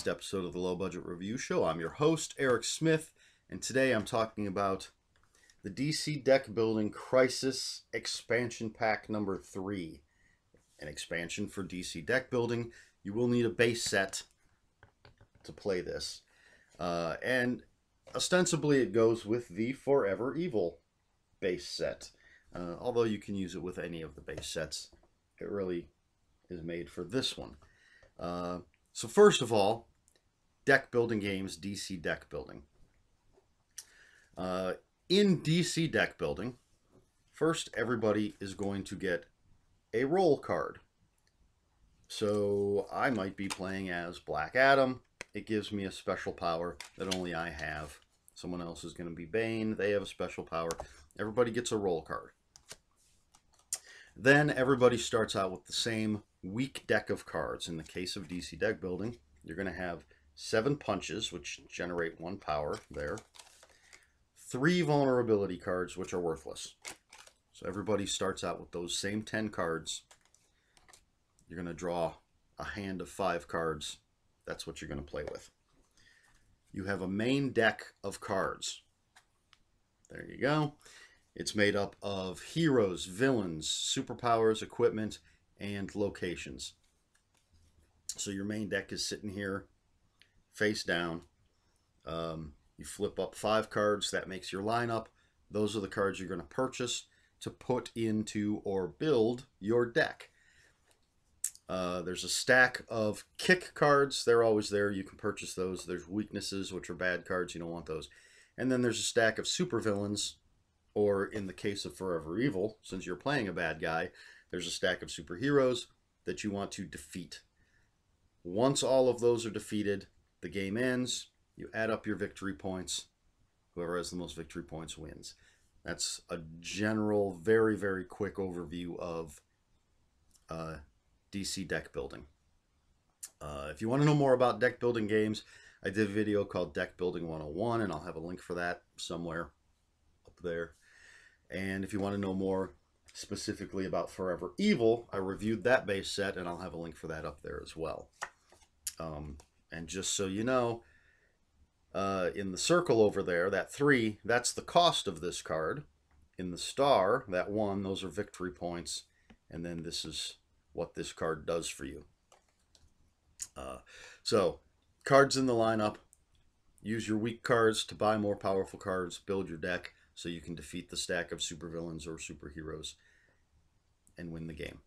next episode of the Low Budget Review Show. I'm your host, Eric Smith, and today I'm talking about the DC Deck Building Crisis Expansion Pack number 3. An expansion for DC Deck Building. You will need a base set to play this. And ostensibly it goes with the Forever Evil base set. Although you can use it with any of the base sets. It really is made for this one. So first of all, Deck Building Games, DC Deck Building. In DC Deck Building, first everybody is going to get a roll card. So I might be playing as Black Adam. It gives me a special power that only I have. Someone else is going to be Bane. They have a special power. Everybody gets a roll card. Then everybody starts out with the same weak deck of cards. In the case of DC Deck Building, you're going to have 7 punches, which generate 1 power there. 3 vulnerability cards, which are worthless. So everybody starts out with those same 10 cards. You're going to draw a hand of 5 cards. That's what you're going to play with. You have a main deck of cards. There you go. It's made up of heroes, villains, superpowers, equipment, and locations. So your main deck is sitting here face down. You flip up 5 cards. That makes your lineup. Those are the cards you're going to purchase to put into or build your deck. There's a stack of kick cards. They're always there. You can purchase those. There's weaknesses, which are bad cards. You don't want those. And then there's a stack of supervillains, or in the case of Forever Evil, since you're playing a bad guy, there's a stack of superheroes that you want to defeat. Once all of those are defeated, the game ends. You add up your victory points. Whoever has the most victory points wins. That's a general, very, very quick overview of DC Deck Building. If you want to know more about deck building games, I did a video called Deck Building 101, and I'll have a link for that somewhere up there. And if you want to know more specifically about Forever Evil, I reviewed that base set, and I'll have a link for that up there as well. And just so you know, in the circle over there, that 3, that's the cost of this card. In the star, that 1, those are victory points. And then this is what this card does for you. So, cards in the lineup. Use your weak cards to buy more powerful cards. Build your deck so you can defeat the stack of supervillains or superheroes and win the game.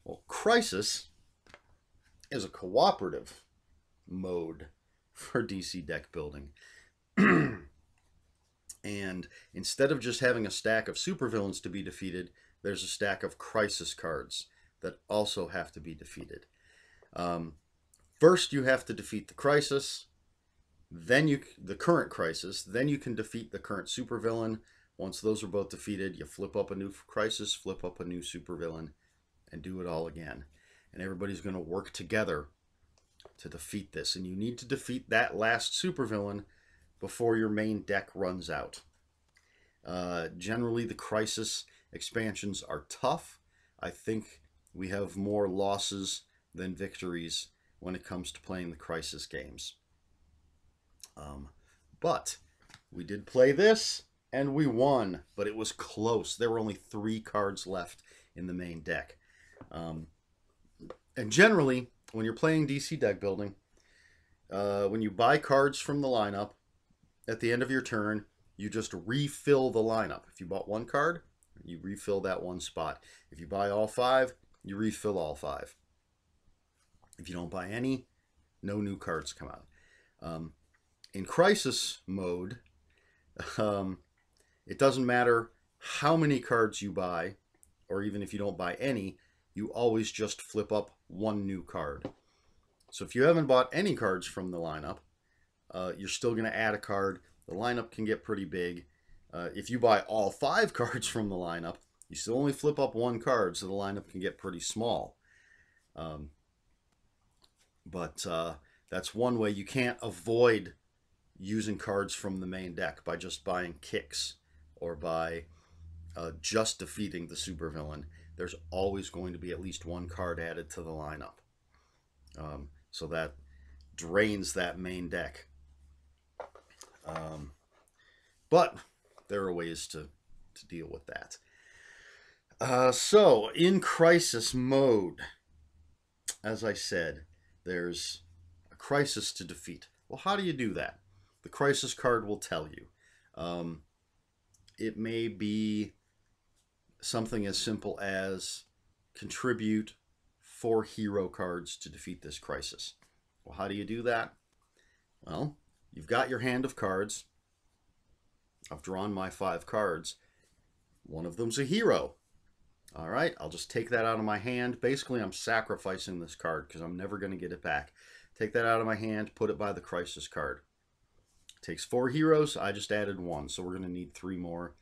Well, Crisis is a cooperative mode for DC Deck Building. And instead of just having a stack of supervillains to be defeated, there's a stack of Crisis cards that also have to be defeated. First, you have to defeat the Crisis, then the current Crisis, then you can defeat the current supervillain. Once those are both defeated, you flip up a new Crisis, flip up a new supervillain, and do it all again. And everybody's going to work together to defeat this. And you need to defeat that last supervillain before your main deck runs out. Generally, the Crisis expansions are tough. I think we have more losses than victories when it comes to playing the Crisis games. But we did play this, and we won. But it was close. There were only 3 cards left in the main deck. And generally, when you're playing DC Deck Building, when you buy cards from the lineup, at the end of your turn, you just refill the lineup. If you bought 1 card, you refill that 1 spot. If you buy all 5, you refill all 5. If you don't buy any, no new cards come out. In Crisis mode, it doesn't matter how many cards you buy, or even if you don't buy any, you always just flip up 1 new card. So if you haven't bought any cards from the lineup, you're still going to add a card. The lineup can get pretty big. If you buy all 5 cards from the lineup, you still only flip up 1 card, so the lineup can get pretty small. But that's one way. You can't avoid using cards from the main deck by just buying kicks or by just defeating the supervillain. There's always going to be at least 1 card added to the lineup. So that drains that main deck. But there are ways to deal with that. So, in crisis mode, as I said, there's a crisis to defeat. Well, how do you do that? The crisis card will tell you. It may be something as simple as contribute 4 hero cards to defeat this crisis. Well, how do you do that? Well, you've got your hand of cards. I've drawn my 5 cards. One of them's a hero. All right, I'll just take that out of my hand. Basically, I'm sacrificing this card because I'm never going to get it back. Take that out of my hand, put it by the crisis card. It takes 4 heroes. I just added 1, so we're going to need 3 more.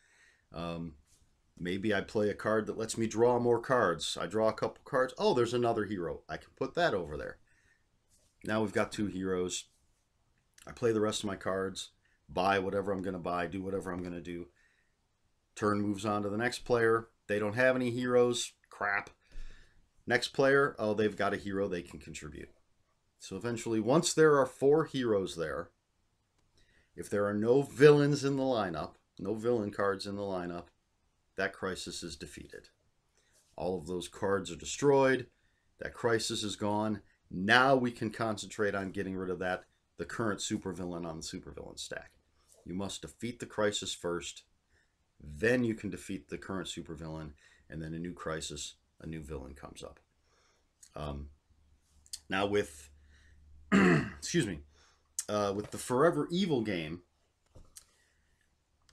Maybe I play a card that lets me draw more cards. I draw a couple cards. Oh, there's another hero. I can put that over there. Now we've got 2 heroes. I play the rest of my cards, buy whatever I'm going to buy, do whatever I'm going to do. Turn moves on to the next player. They don't have any heroes. Crap. Next player, oh, they've got a hero they can contribute. So eventually, once there are 4 heroes there, if there are no villains in the lineup, no villain cards in the lineup, that crisis is defeated. All of those cards are destroyed. That crisis is gone. Now we can concentrate on getting rid of the current supervillain on the supervillain stack. You must defeat the crisis first. Then you can defeat the current supervillain, and then a new crisis, a new villain comes up. Now with, excuse me, with the Forever Evil game,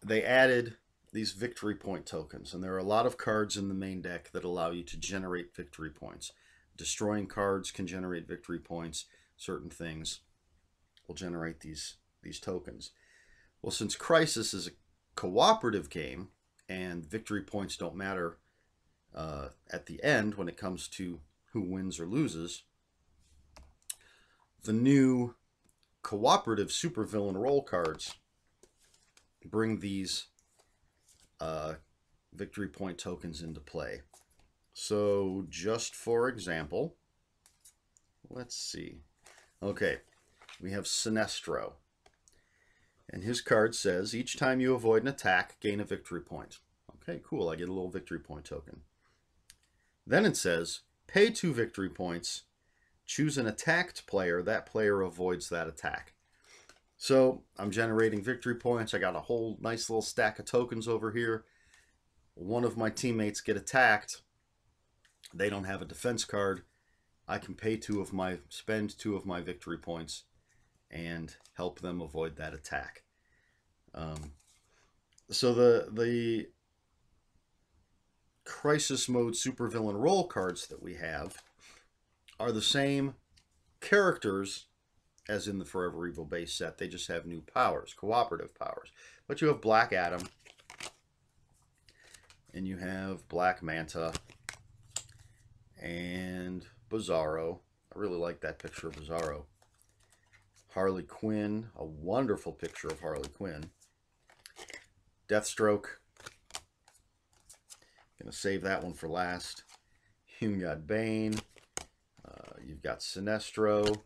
they added these victory point tokens, and there are a lot of cards in the main deck that allow you to generate victory points. Destroying cards can generate victory points. Certain things will generate these tokens. Well, since Crisis is a cooperative game and victory points don't matter at the end when it comes to who wins or loses, the new cooperative supervillain role cards bring these victory point tokens into play. So just for example, let's see. Okay, we have Sinestro. And his card says, each time you avoid an attack, gain a victory point. Okay, cool. I get a little victory point token. Then it says, pay 2 victory points. Choose an attacked player. That player avoids that attack. So I'm generating victory points. I got a whole nice little stack of tokens over here. One of my teammates get attacked. They don't have a defense card. I can spend 2 of my victory points and help them avoid that attack. So the crisis mode supervillain role cards that we have are the same characters as in the Forever Evil base set. They just have new powers, cooperative powers. But you have Black Adam, and you have Black Manta, and Bizarro. I really like that picture of Bizarro. Harley Quinn, a wonderful picture of Harley Quinn. Deathstroke. Gonna save that one for last. You've got Bane. You've got Sinestro.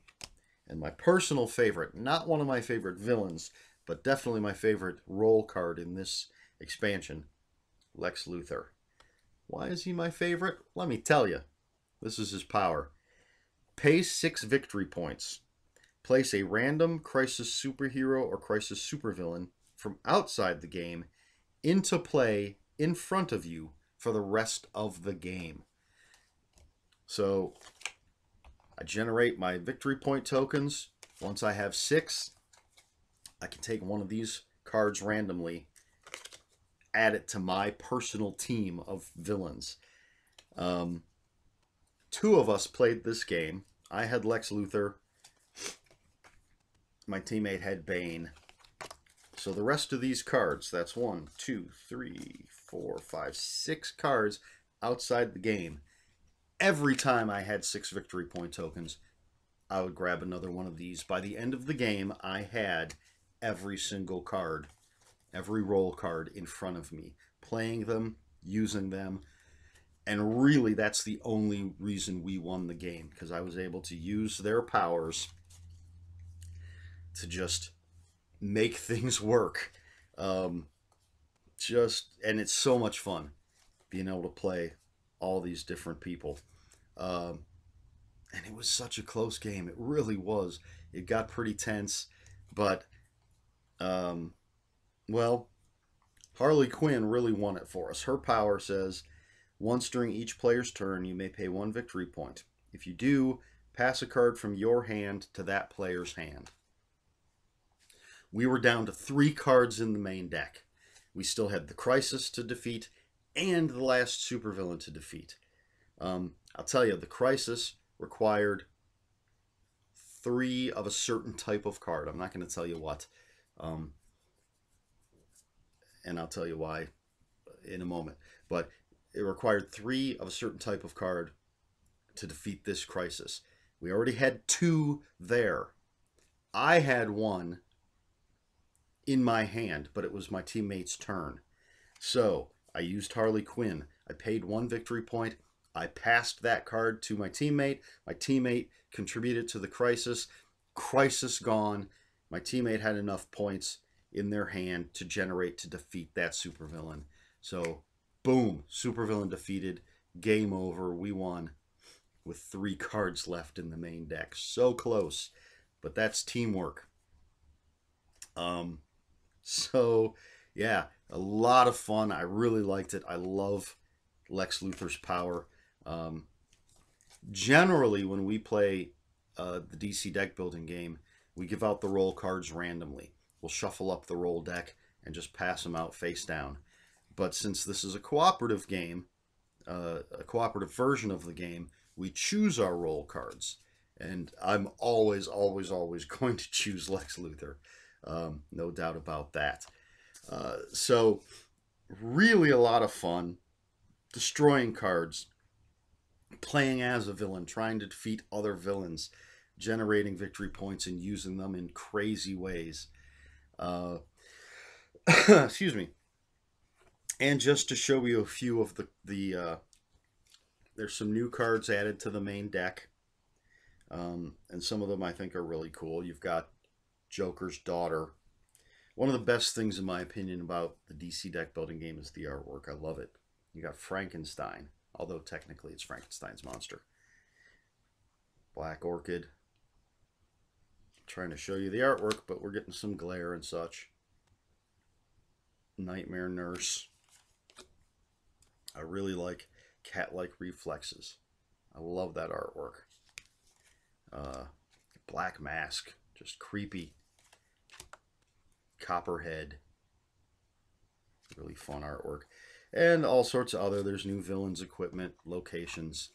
And my personal favorite, not one of my favorite villains, but definitely my favorite role card in this expansion, Lex Luthor. Why is he my favorite? Let me tell you. This is his power. Pay 6 victory points. Place a random Crisis superhero or Crisis supervillain from outside the game into play in front of you for the rest of the game. So I generate my victory point tokens. Once I have 6, I can take one of these cards randomly, add it to my personal team of villains. 2 of us played this game. I had Lex Luthor. My teammate had Bane. So the rest of these cards, that's 1, 2, 3, 4, 5, 6 cards outside the game. Every time I had 6 victory point tokens, I would grab another one of these. By the end of the game, I had every single card, every role card in front of me, playing them, using them. And really, that's the only reason we won the game, because I was able to use their powers to just make things work. And it's so much fun being able to play all these different people. Um, and it was such a close game. It really was. It got pretty tense, but um, well, Harley Quinn really won it for us. Her power says once during each player's turn, you may pay 1 victory point. If you do, pass a card from your hand to that player's hand. We were down to 3 cards in the main deck. We still had the Crisis to defeat and the last supervillain to defeat. I'll tell you, the Crisis required 3 of a certain type of card. I'm not going to tell you what. And I'll tell you why in a moment. But it required 3 of a certain type of card to defeat this Crisis. We already had 2 there. I had 1 in my hand, but it was my teammate's turn. So I used Harley Quinn. I paid 1 victory point. I passed that card to my teammate. My teammate contributed to the Crisis. Crisis gone. My teammate had enough points in their hand to generate to defeat that supervillain. So, boom, supervillain defeated. Game over. We won with 3 cards left in the main deck. So close, but that's teamwork. So yeah, a lot of fun. I really liked it. I love Lex Luthor's power. Generally, when we play the DC deck building game, we give out the roll cards randomly. We'll shuffle up the roll deck and just pass them out face down. But since this is a cooperative game, a cooperative version of the game, we choose our roll cards. And I'm always, always, always going to choose Lex Luthor. No doubt about that. So, really a lot of fun. Destroying cards. Playing as a villain. Trying to defeat other villains. Generating victory points and using them in crazy ways. Excuse me. And just to show you a few of there's some new cards added to the main deck. And some of them I think are really cool. You've got Joker's daughter. One of the best things, in my opinion, about the DC deck building game is the artwork. I love it. You got Frankenstein, although technically it's Frankenstein's monster. Black Orchid. I'm trying to show you the artwork, but we're getting some glare and such. Nightmare Nurse. I really like cat-like reflexes. I love that artwork. Black Mask, just creepy. Copperhead, really fun artwork, and all sorts of other. There's new villains, equipment, locations.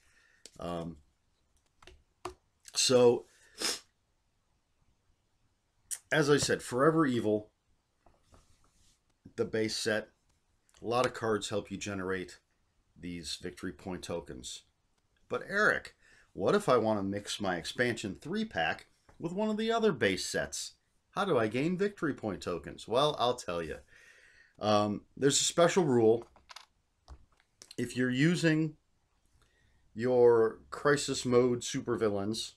So, as I said, Forever Evil, the base set, a lot of cards help you generate these victory point tokens. But Eric, what if I want to mix my expansion 3-pack with one of the other base sets? How do I gain victory point tokens? Well, I'll tell you. There's a special rule. If you're using your Crisis Mode supervillains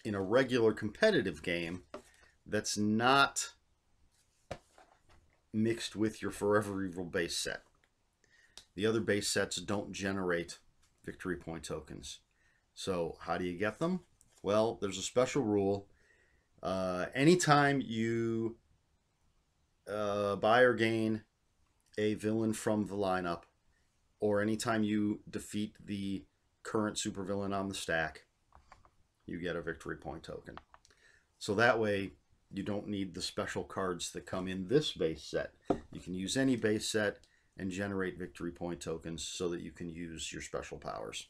in a regular competitive game that's not mixed with your Forever Evil base set, the other base sets don't generate victory point tokens. So how do you get them? Well, there's a special rule. Anytime you buy or gain a villain from the lineup, or anytime you defeat the current supervillain on the stack, you get a victory point token. So that way you don't need the special cards that come in this base set. You can use any base set and generate victory point tokens so that you can use your special powers.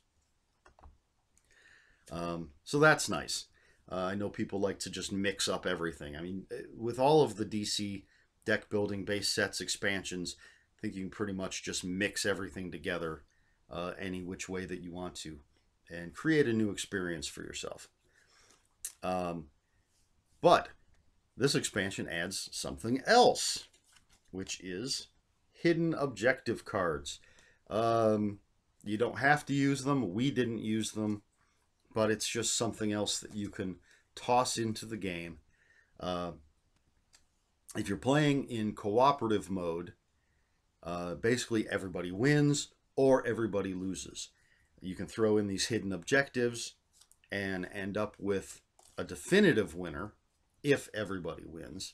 So that's nice. I know people like to just mix up everything. I mean, with all of the DC deck building base sets, expansions, I think you can pretty much just mix everything together any which way that you want to and create a new experience for yourself. But this expansion adds something else, which is hidden objective cards. You don't have to use them. We didn't use them, but it's just something else that you can toss into the game. If you're playing in cooperative mode, basically everybody wins or everybody loses. You can throw in these hidden objectives and end up with a definitive winner if everybody wins.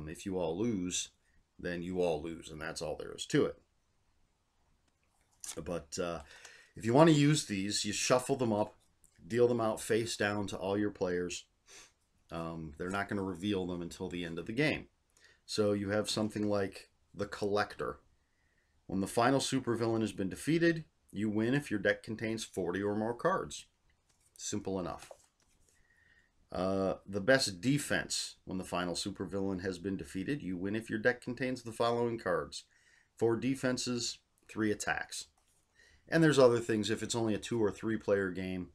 If you all lose, then you all lose, and that's all there is to it. But if you want to use these, you shuffle them up, deal them out face down to all your players. They're not going to reveal them until the end of the game. So you have something like the Collector. When the final supervillain has been defeated, you win if your deck contains 40 or more cards. Simple enough. The Best Defense. When the final supervillain has been defeated, you win if your deck contains the following cards: 4 defenses, 3 attacks. And there's other things. If it's only a 2 or 3 player game,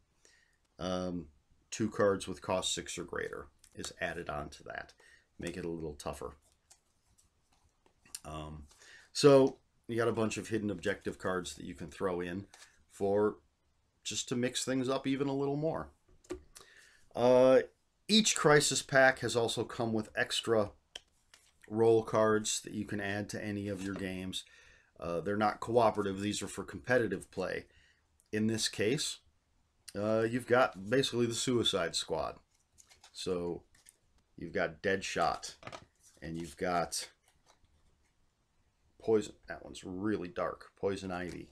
2 cards with cost 6 or greater is added on to that. Make it a little tougher. So you got a bunch of hidden objective cards that you can throw in for just to mix things up even a little more. Each Crisis pack has also come with extra role cards that you can add to any of your games. They're not cooperative. These are for competitive play. In this case, you've got basically the Suicide Squad. So you've got Deadshot, and you've got Poison. That one's really dark. Poison Ivy.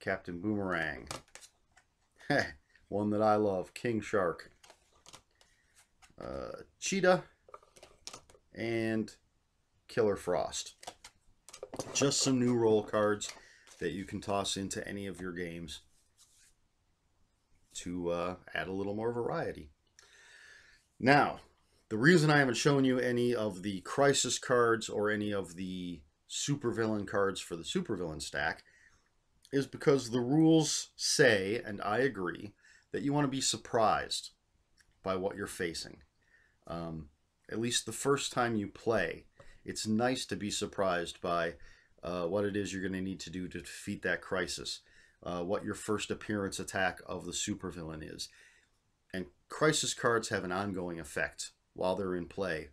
Captain Boomerang. One that I love. King Shark. Cheetah. And Killer Frost. Just some new role cards that you can toss into any of your games to add a little more variety. Now, the reason I haven't shown you any of the Crisis cards or any of the supervillain cards for the supervillain stack is because the rules say, and I agree, that you want to be surprised by what you're facing. At least the first time you play, it's nice to be surprised by what it is you're going to need to do to defeat that crisis, what your first appearance attack of the supervillain is. And Crisis cards have an ongoing effect while they're in play.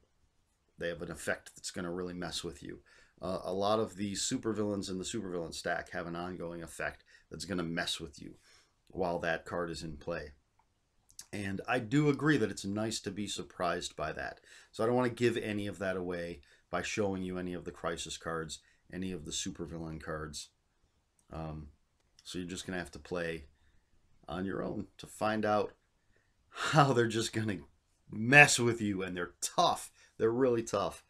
They have an effect that's going to really mess with you. A lot of the supervillains in the supervillain stack have an ongoing effect that's going to mess with you while that card is in play. And I do agree that it's nice to be surprised by that. So I don't want to give any of that away by showing you any of the Crisis cards, any of the supervillain cards. So you're just going to have to play on your own to find out how they're just going to mess with you. And they're tough. They're really tough.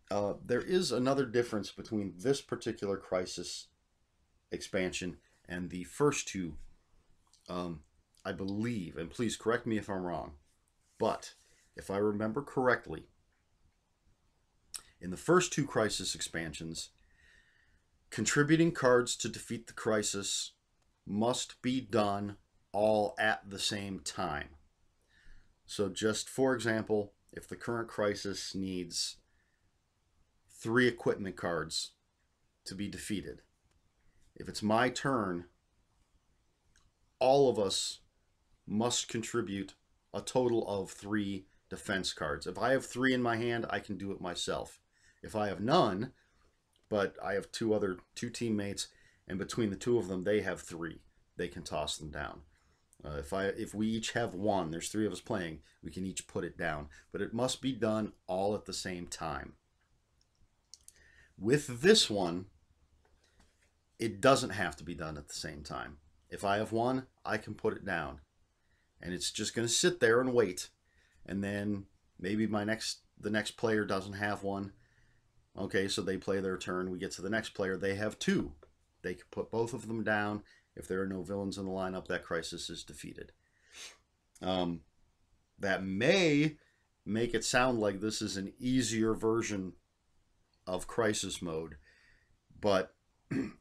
There is another difference between this particular Crisis expansion and the first two. I believe, and please correct me if I'm wrong, but if I remember correctly, in the first two Crisis expansions, contributing cards to defeat the crisis must be done all at the same time. So just for example, if the current crisis needs 3 equipment cards to be defeated, if it's my turn, all of us must contribute a total of 3 defense cards. If I have 3 in my hand, I can do it myself. If I have none, but I have two teammates, and between the 2 of them, they have 3, they can toss them down. If we each have 1, there's 3 of us playing, we can each put it down. But it must be done all at the same time. With this one, it doesn't have to be done at the same time. If I have 1, I can put it down. And it's just going to sit there and wait. And then maybe the next player doesn't have 1. Okay, so they play their turn. We get to the next player. They have 2. They can put both of them down. If there are no villains in the lineup, that crisis is defeated. That may make it sound like this is an easier version of Crisis mode. But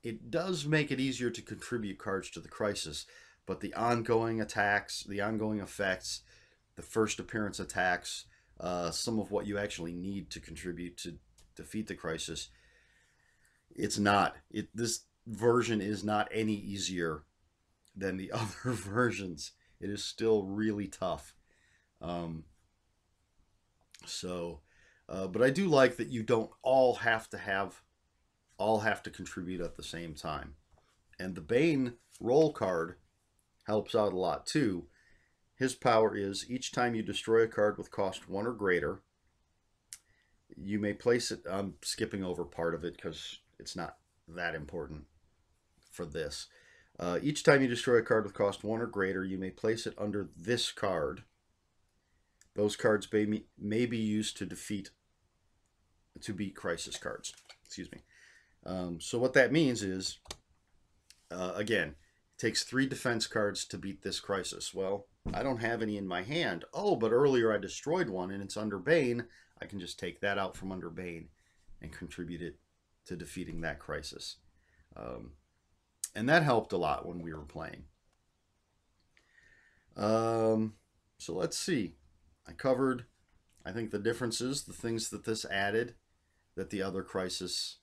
it does make it easier to contribute cards to the crisis. But the ongoing attacks, the ongoing effects, the first appearance attacks, some of what you actually need to contribute to defeat the crisis, it's not. This version is not any easier than the other versions. It is still really tough. Um, but I do like that you don't all have to contribute at the same time. And the Bane roll card helps out a lot too. His power is each time you destroy a card with cost 1 or greater, you may place it. I'm skipping over part of it because it's not that important for this. Each time you destroy a card with cost 1 or greater, you may place it under this card. Those cards may be used to beat crisis cards. Excuse me. So what that means is, again, it takes 3 defense cards to beat this crisis. Well, I don't have any in my hand. Oh, but earlier I destroyed one and it's under Bane. I can just take that out from under Bane and contribute it to defeating that crisis. And that helped a lot when we were playing. So let's see. I covered, I think, the differences, the things that this added that the other Crisis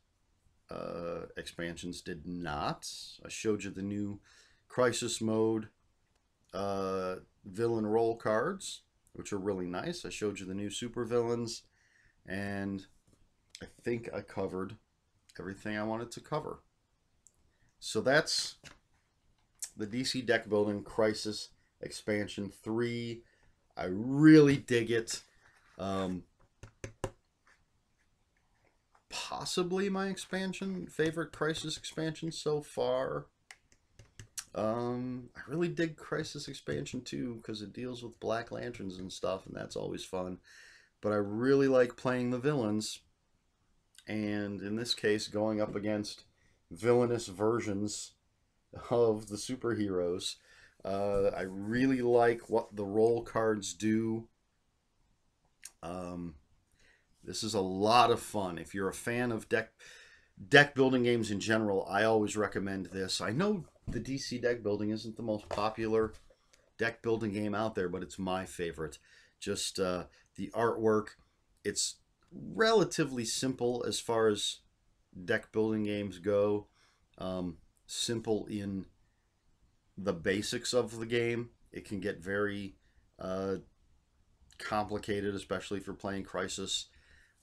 expansions did not. I showed you the new Crisis mode villain roll cards, which are really nice. I showed you the new super villains, and I think I covered everything I wanted to cover. So that's the DC Deck Building Crisis Expansion 3. I really dig it. Possibly my favorite Crisis expansion so far. I really dig Crisis Expansion 2 because it deals with Black Lanterns and stuff, and that's always fun. But I really like playing the villains, and in this case, going up against villainous versions of the superheroes. I really like what the roll cards do. This is a lot of fun. If you're a fan of deck building games in general, I always recommend this. I know the DC deck building isn't the most popular deck building game out there, but it's my favorite. Just the artwork. It's relatively simple as far as deck building games go. Simple in the basics of the game. It can get very complicated, especially if you're playing Crisis.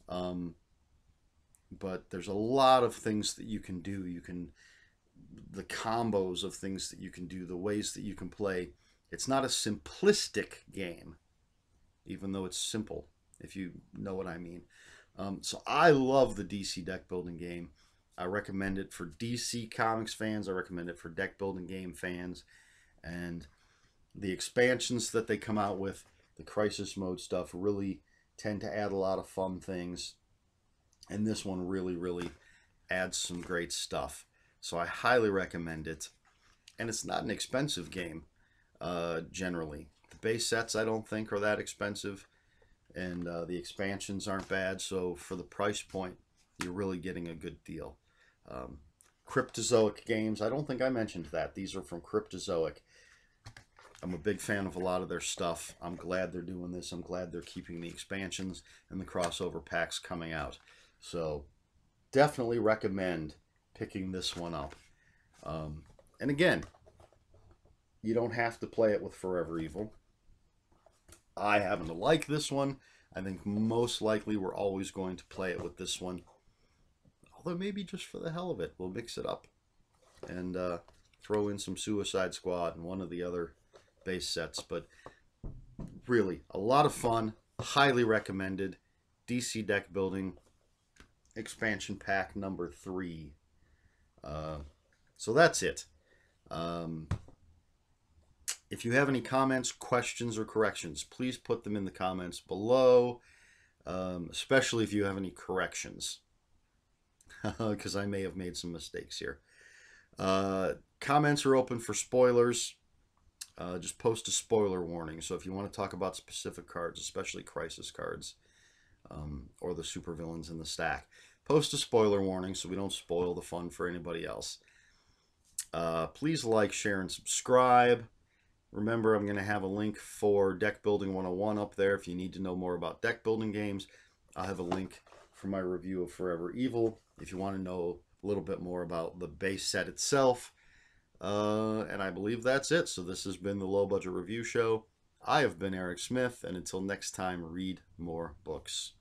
But there's a lot of things that you can do. The combos of things that you can do, the ways that you can play. It's not a simplistic game, even though it's simple, if you know what I mean. So I love the DC deck building game. I recommend it for DC Comics fans. I recommend it for deck building game fans. And the expansions that they come out with, the Crisis mode stuff, really tend to add a lot of fun things. And this one really, really adds some great stuff. So I highly recommend it. And it's not an expensive game, generally. The base sets, I don't think, are that expensive. And the expansions aren't bad. So for the price point, you're really getting a good deal. Cryptozoic games, I don't think I mentioned that. These are from Cryptozoic. I'm a big fan of a lot of their stuff. I'm glad they're doing this. I'm glad they're keeping the expansions and the crossover packs coming out. So definitely recommend picking this one up. And again, you don't have to play it with Forever Evil. I happen to like this one. I think most likely we're always going to play it with this one. Although maybe just for the hell of it, we'll mix it up and throw in some Suicide Squad and one of the other base sets. But really, a lot of fun. Highly recommended. DC Deck Building Expansion Pack number 3. So that's it. If you have any comments, questions, or corrections, please put them in the comments below, especially if you have any corrections, because I may have made some mistakes here. Comments are open for spoilers. Just post a spoiler warning. So if you want to talk about specific cards, especially Crisis cards, or the supervillains in the stack, post a spoiler warning so we don't spoil the fun for anybody else. Please like, share, and subscribe. Remember, I'm going to have a link for Deck Building 101 up there if you need to know more about deck building games. I'll have a link for my review of Forever Evil if you want to know a little bit more about the base set itself. And I believe that's it. So this has been the Low Budget Review Show. I have been Eric Smith, and until next time, read more books.